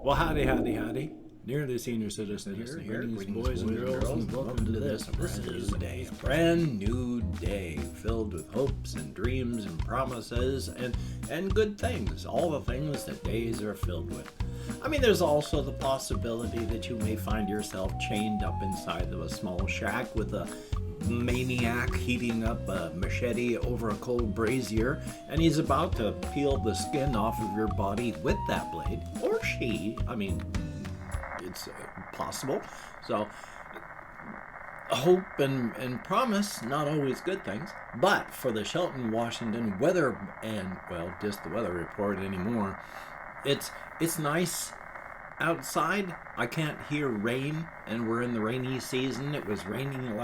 Well, howdy, howdy, howdy. Nearly senior citizen here. Greetings, boys and girls, and welcome to this brand new day, filled with hopes and dreams and promises and good things. All the things that days are filled with. I mean, there's also the possibility that you may find yourself chained up inside of a small shack with a maniac heating up a machete over a cold brazier, and he's about to peel the skin off of your body with that blade. Or she. I mean, it's possible. So, hope and promise, not always good things. But for the Shelton, Washington weather, and, well, just the weather report anymore, it's nice outside. I can't hear rain, and we're in the rainy season. It was raining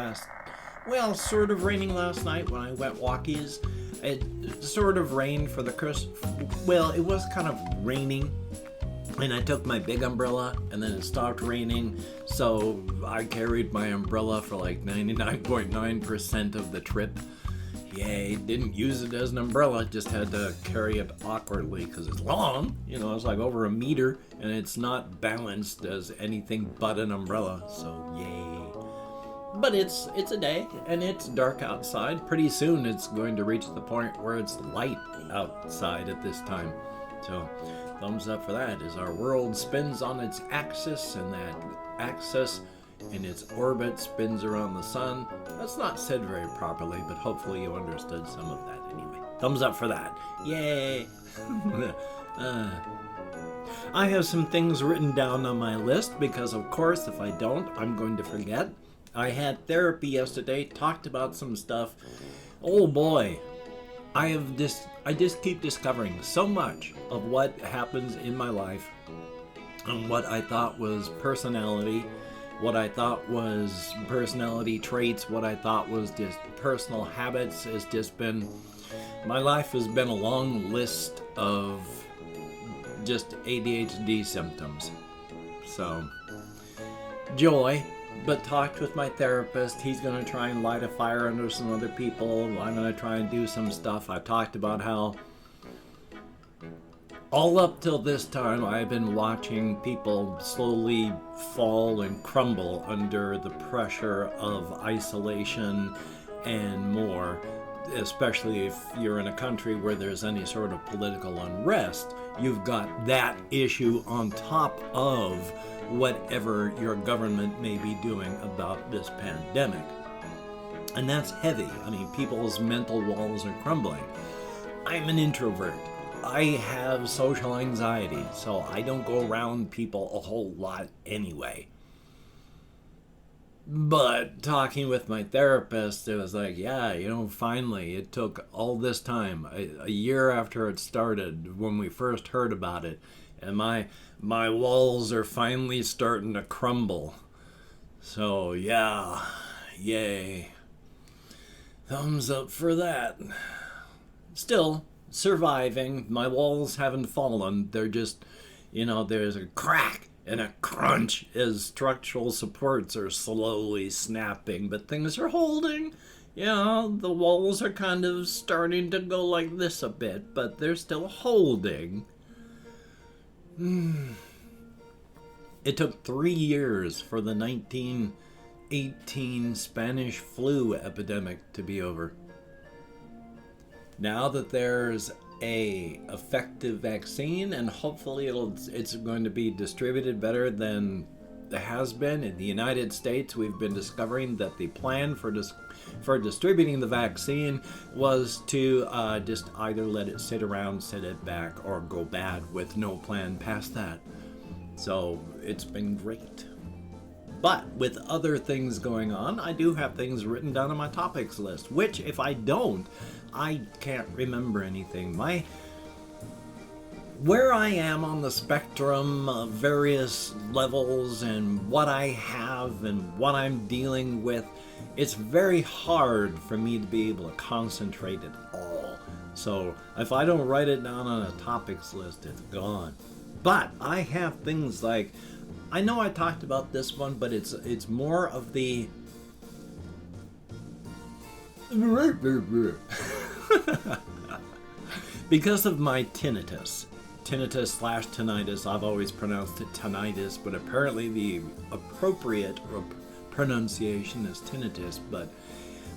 sort of raining last night when I went walkies. It sort of rained for the well, it was kind of raining, and I took my big umbrella, and then it stopped raining, so I carried my umbrella for like 99.9% of the trip. Yay, didn't use it as an umbrella, just had to carry it awkwardly because it's long, it's like over a meter, and it's not balanced as anything but an umbrella, so yay. But it's a day, and it's dark outside. Pretty soon it's going to reach the point where it's light outside at this time. So, thumbs up for that, as our world spins on its axis, and that axis in its orbit spins around the sun. That's not said very properly, but hopefully you understood some of that anyway. Thumbs up for that. Yay! I have some things written down on my list because, of course, if I don't, I'm going to forget. I had therapy yesterday, talked about some stuff. Oh boy, I just keep discovering so much of what happens in my life and what I thought was personality, what I thought was personality traits, what I thought was just personal habits. Has just been, my life has been a long list of just ADHD symptoms. So, joy. But talked with my therapist. He's going to try and light a fire under some other people. I'm going to try and do some stuff. I've talked about how all up till this time I've been watching people slowly fall and crumble under the pressure of isolation and more, especially if you're in a country where there's any sort of political unrest. You've got that issue on top of whatever your government may be doing about this pandemic. And that's heavy. I mean, people's mental walls are crumbling. I'm an introvert. I have social anxiety, so I don't go around people a whole lot anyway. But talking with my therapist, it was like, finally, it took all this time, a year after it started, when we first heard about it, and my walls are finally starting to crumble. So, yeah, yay. Thumbs up for that. Still, surviving. My walls haven't fallen. They're just, there's a crack and a crunch as structural supports are slowly snapping, but things are holding. The walls are kind of starting to go like this a bit, but they're still holding. It took 3 years for the 1918 Spanish flu epidemic to be over. Now that there's a effective vaccine, and hopefully it's going to be distributed better than it has been in the United States, we've been discovering that the plan for distributing the vaccine was to just either let it sit around, set it back, or go bad with no plan past that. So it's been great. But with other things going on, I do have things written down on my topics list, which if I don't, I can't remember anything. Where I am on the spectrum of various levels and what I have and what I'm dealing with, it's very hard for me to be able to concentrate at all. So if I don't write it down on a topics list, it's gone. But I have things like, I know I talked about this one, but it's more of the because of my tinnitus. tinnitus slash tinnitus. I've always pronounced it tinnitus, but apparently the appropriate pronunciation is tinnitus. But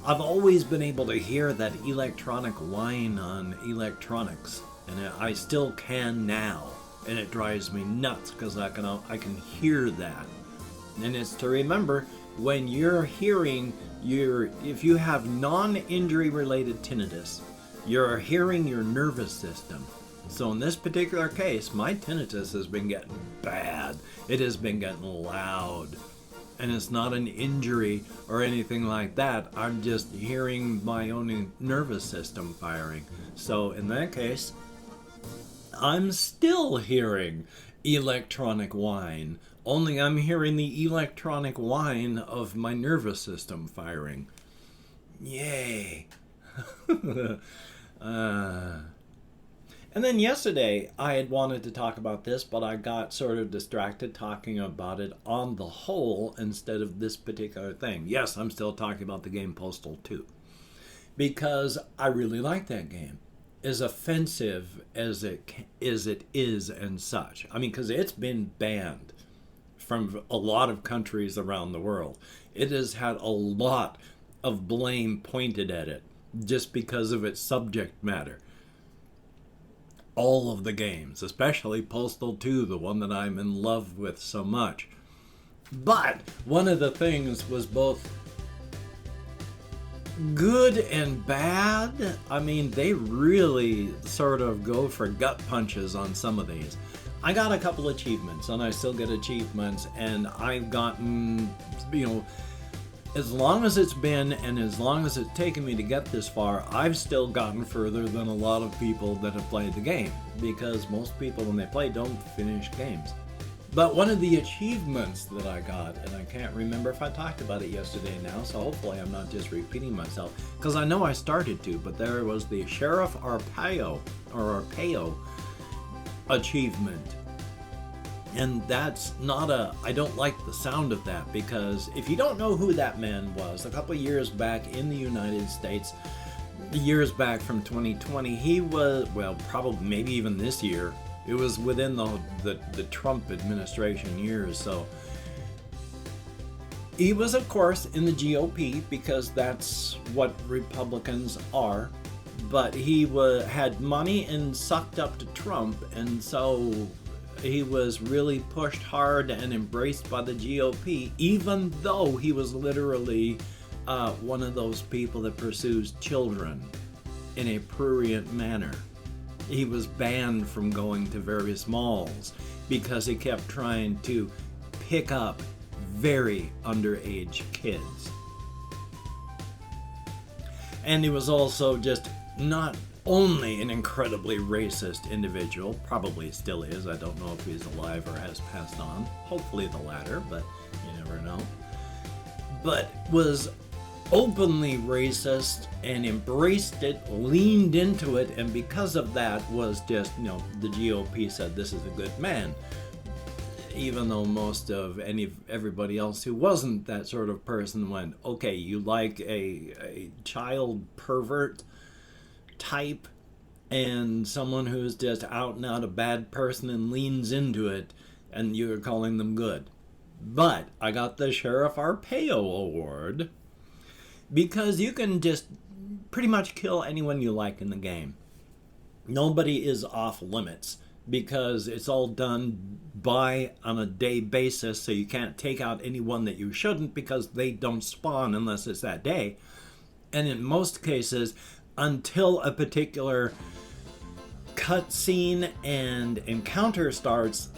I've always been able to hear that electronic whine on electronics, and I still can now, and it drives me nuts because I can hear that. And it's to remember, when you're hearing if you have non-injury related tinnitus, you're hearing your nervous system. So in this particular case, my tinnitus has been getting bad. It has been getting loud. And it's not an injury or anything like that. I'm just hearing my own nervous system firing. So in that case, I'm still hearing electronic whine. Only I'm hearing the electronic whine of my nervous system firing. Yay. And then yesterday, I had wanted to talk about this, but I got sort of distracted talking about it on the whole instead of this particular thing. Yes, I'm still talking about the game Postal 2, because I really like that game. As offensive as it is and such. I mean, because it's been banned from a lot of countries around the world. It has had a lot of blame pointed at it just because of its subject matter. All of the games, especially Postal 2, the one that I'm in love with so much. But one of the things was both good and bad. I mean, they really sort of go for gut punches on some of these. I got a couple achievements, and I still get achievements, and I've gotten, as long as it's been and as long as it's taken me to get this far, I've still gotten further than a lot of people that have played the game, because most people when they play don't finish games. But one of the achievements that I got, and I can't remember if I talked about it yesterday now, so hopefully I'm not just repeating myself, because I know I started to, but there was the Sheriff Arpaio achievement. And that's not I don't like the sound of that, because if you don't know who that man was, a couple years back in the United States, years back from 2020, he was, well, probably maybe even this year, it was within the Trump administration years, so he was, of course, in the GOP, because that's what Republicans are, but he had money and sucked up to Trump, and so he was really pushed hard and embraced by the GOP, even though he was literally one of those people that pursues children in a prurient manner. He was banned from going to various malls because he kept trying to pick up very underage kids. And he was also just not only an incredibly racist individual, probably still is, I don't know if he's alive or has passed on, hopefully the latter, but you never know, but was openly racist and embraced it, leaned into it, and because of that was just, the GOP said this is a good man, even though most of everybody else who wasn't that sort of person went, okay, you like a child pervert type and someone who's just out and out a bad person and leans into it, and you're calling them good. But I got the Sheriff Arpaio Award because you can just pretty much kill anyone you like in the game. Nobody is off limits because it's all done on a day basis, so you can't take out anyone that you shouldn't because they don't spawn unless it's that day. And in most cases, until a particular cutscene and encounter starts,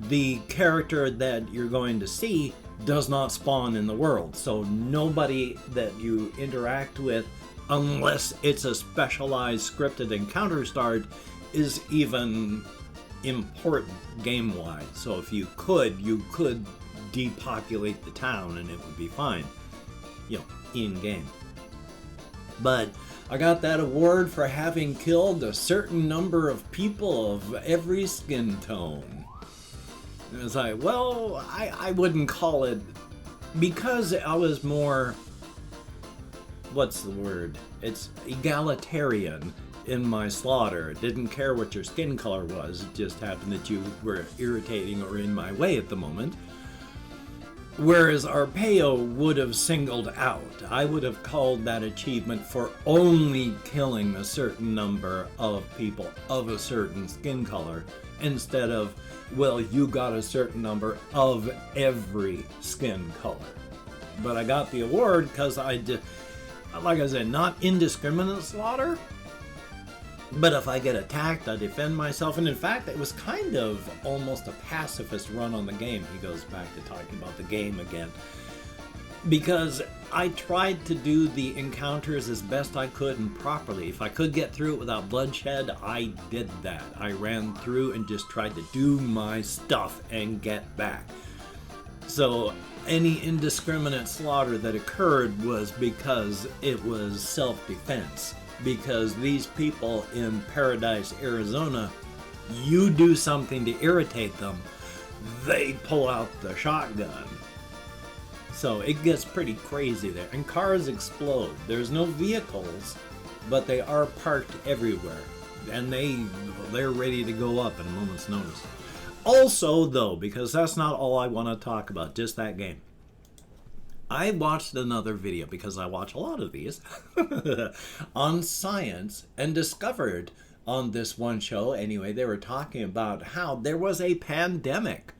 the character that you're going to see does not spawn in the world. So nobody that you interact with, unless it's a specialized scripted encounter start, is even important game-wise. So if you could depopulate the town and it would be fine, in-game. But I got that award for having killed a certain number of people of every skin tone. And it's like, well, I wouldn't call it, because I was more, what's the word? It's egalitarian in my slaughter. It didn't care what your skin color was. It just happened that you were irritating or in my way at the moment. Whereas Arpaio would have singled out. I would have called that achievement for only killing a certain number of people of a certain skin color, instead of, well, you got a certain number of every skin color. But I got the award because I did, like I said, not indiscriminate slaughter. But if I get attacked, I defend myself. And in fact, it was kind of almost a pacifist run on the game. He goes back to talking about the game again. Because I tried to do the encounters as best I could and properly. If I could get through it without bloodshed, I did that. I ran through and just tried to do my stuff and get back. So any indiscriminate slaughter that occurred was because it was self-defense. Because these people in Paradise, Arizona, you do something to irritate them, they pull out the shotgun. So it gets pretty crazy there. And cars explode. There's no vehicles, but they are parked everywhere. And they're ready to go up at a moment's notice. Also, though, because that's not all I want to talk about, just that game. I watched another video, because I watch a lot of these, on science, and discovered on this one show, anyway, they were talking about how there was a pandemic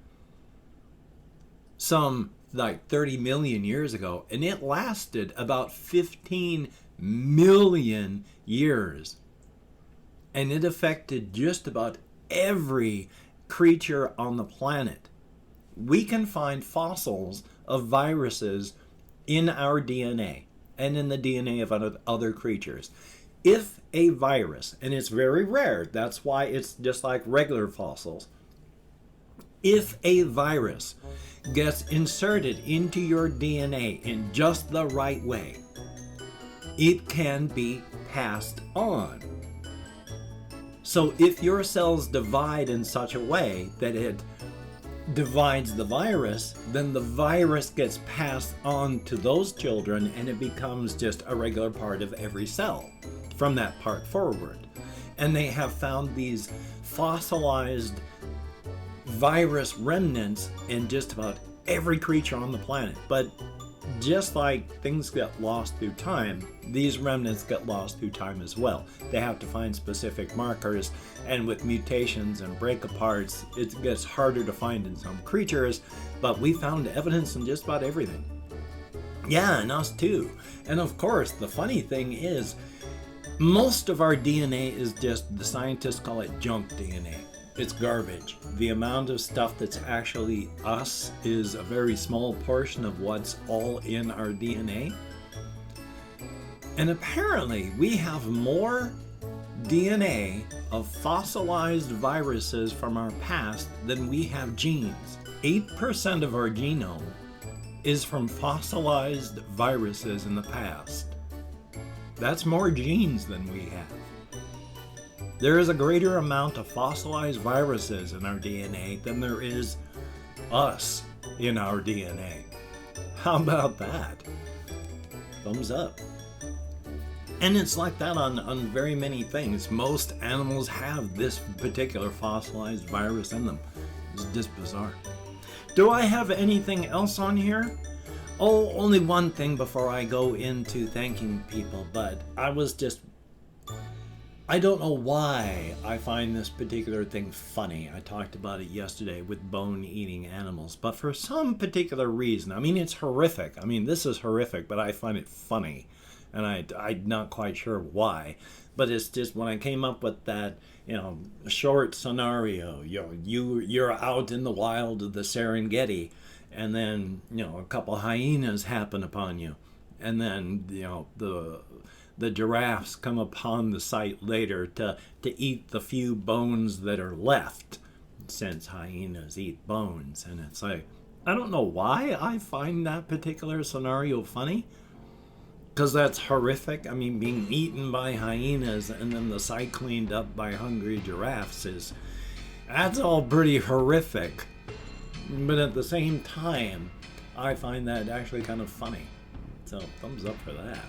some like 30 million years ago, and it lasted about 15 million years. And it affected just about every creature on the planet. We can find fossils of viruses in our DNA and in the DNA of other creatures. If a virus, and it's very rare, that's why it's just like regular fossils, if a virus gets inserted into your DNA in just the right way, it can be passed on. So if your cells divide in such a way that it divides the virus, then the virus gets passed on to those children, and it becomes just a regular part of every cell from that part forward. And they have found these fossilized virus remnants in just about every creature on the planet. But just like things get lost through time, these remnants get lost through time as well. They have to find specific markers, and with mutations and break-aparts, it gets harder to find in some creatures, but we found evidence in just about everything. Yeah, and us too. And of course, the funny thing is, most of our DNA is just, the scientists call it junk DNA. It's garbage. The amount of stuff that's actually us is a very small portion of what's all in our DNA. And apparently we have more DNA of fossilized viruses from our past than we have genes. 8% of our genome is from fossilized viruses in the past. That's more genes than we have. There is a greater amount of fossilized viruses in our DNA than there is us in our DNA. How about that? Thumbs up. And it's like that on very many things. Most animals have this particular fossilized virus in them. It's just bizarre. Do I have anything else on here? Oh, only one thing before I go into thanking people, but I don't know why I find this particular thing funny. I talked about it yesterday with bone-eating animals, but for some particular reason, I mean, it's horrific. I mean, this is horrific, but I find it funny, and I'm not quite sure why. But it's just when I came up with that, short scenario, you're out in the wild of the Serengeti, and then, a couple hyenas happen upon you, and then, the giraffes come upon the site later to eat the few bones that are left, since hyenas eat bones. And it's like, I don't know why I find that particular scenario funny, because that's horrific. I mean, being eaten by hyenas and then the site cleaned up by hungry giraffes that's all pretty horrific. But at the same time, I find that actually kind of funny. So thumbs up for that.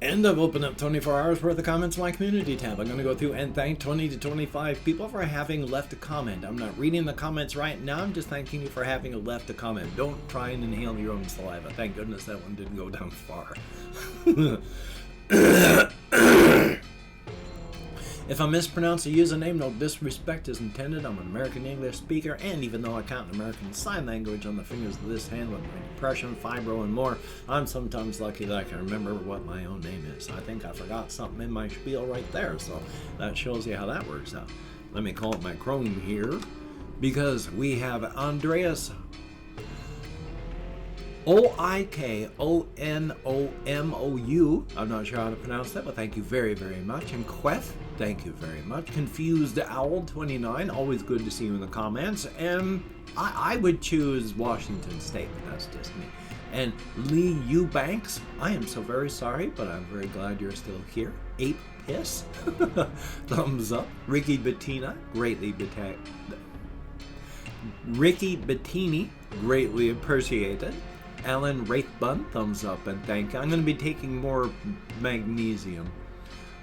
And I've opened up 24 hours worth of comments in my community tab. I'm going to go through and thank 20 to 25 people for having left a comment. I'm not reading the comments right now. I'm just thanking you for having left a comment. Don't try and inhale your own saliva. Thank goodness that one didn't go down far. If I mispronounce a username, no disrespect is intended. I'm an American English speaker, and even though I count American Sign Language on the fingers of this hand with my depression, fibro, and more, I'm sometimes lucky that I can remember what my own name is. I think I forgot something in my spiel right there, so that shows you how that works out. Let me call up my Chrome here, because we have Andreas Oikonomou. I'm not sure how to pronounce that, but thank you very, very much. And Queth, thank you very much. Confused Owl 29, always good to see you in the comments. And I would choose Washington State, but that's just me. And Lee Eubanks, I am so very sorry, but I'm very glad you're still here. Ape Piss, thumbs up. Ricky Bettina, Ricky Bettini, greatly appreciated. Alan Wraithbun, thumbs up and thank you. I'm going to be taking more magnesium.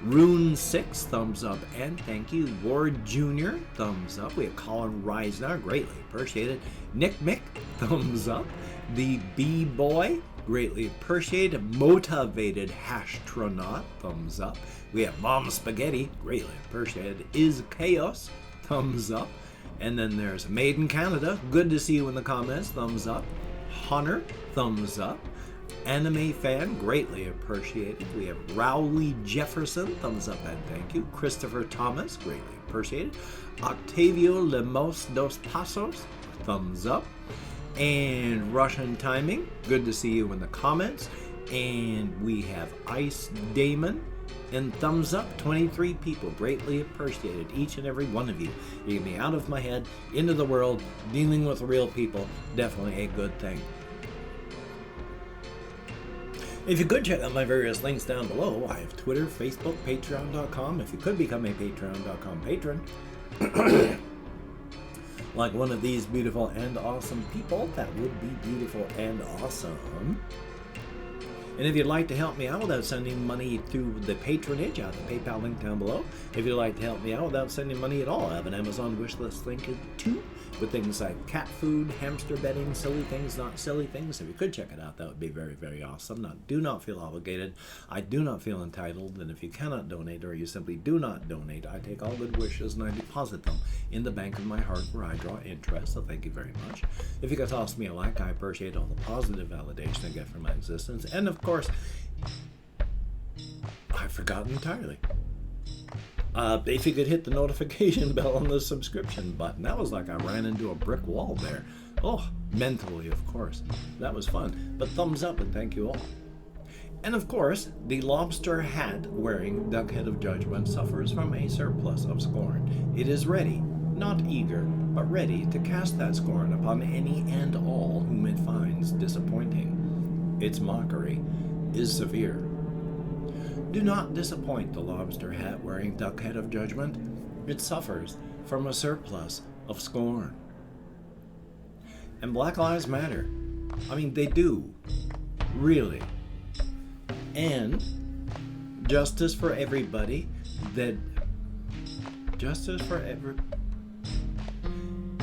Rune 6, thumbs up and thank you. Ward Jr., thumbs up. We have Colin Reisner, greatly appreciated. Nick Mick, thumbs up. The B-Boy, greatly appreciated. Motivated Hashtronaut, thumbs up. We have Mom Spaghetti, greatly appreciated. Is Chaos, thumbs up. And then there's Made in Canada, good to see you in the comments, thumbs up. Hunter, thumbs up. Anime Fan, greatly appreciated. We have Rowley Jefferson, thumbs up and thank you. Christopher Thomas, greatly appreciated. Octavio Lemos dos Pasos, thumbs up. And Russian Timing, good to see you in the comments. And we have Ice Damon, and thumbs up, 23 people, greatly appreciated, each and every one of you. You get me out of my head, into the world, dealing with real people, definitely a good thing. If you could check out my various links down below, I have Twitter, Facebook, Patreon.com. If you could become a Patreon.com patron, like one of these beautiful and awesome people, that would be beautiful and awesome. And if you'd like to help me out without sending money through the patronage, I have the PayPal link down below. If you'd like to help me out without sending money at all, I have an Amazon wishlist link too, with things like cat food, hamster bedding, silly things, not silly things. If you could check it out, that would be very, very awesome. Do not feel obligated. I do not feel entitled. And if you cannot donate, or you simply do not donate, I take all good wishes and I deposit them in the bank of my heart where I draw interest. So thank you very much. If you could toss me a like, I appreciate all the positive validation I get from my existence. And of course, I've forgotten entirely. If you could hit the notification bell on the subscription button. That was like I ran into a brick wall there. Oh, mentally, of course. That was fun. But thumbs up and thank you all. And of course, the lobster hat wearing Duckhead of Judgment suffers from a surplus of scorn. It is ready, not eager, but ready to cast that scorn upon any and all whom it finds disappointing. Its mockery is severe. Do not disappoint the lobster hat wearing Duckhead of Judgment. It suffers from a surplus of scorn. And Black Lives Matter. I mean, they do. Really. And justice for everybody.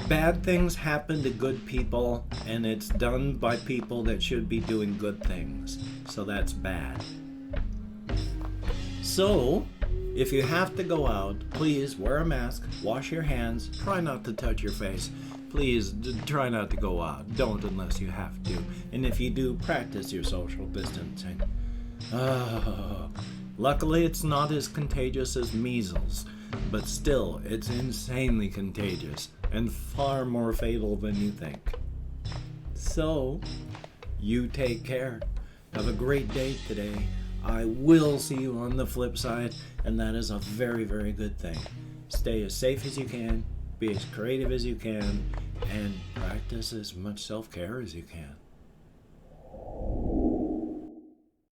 Bad things happen to good people, and it's done by people that should be doing good things. So that's bad. So, if you have to go out, please wear a mask, wash your hands, try not to touch your face. Please try not to go out. Don't unless you have to. And if you do, practice your social distancing. Luckily, it's not as contagious as measles, but still, it's insanely contagious and far more fatal than you think. So, you take care. Have a great day today. I will see you on the flip side, and that is a very, very good thing. Stay as safe as you can, be as creative as you can, and practice as much self-care as you can.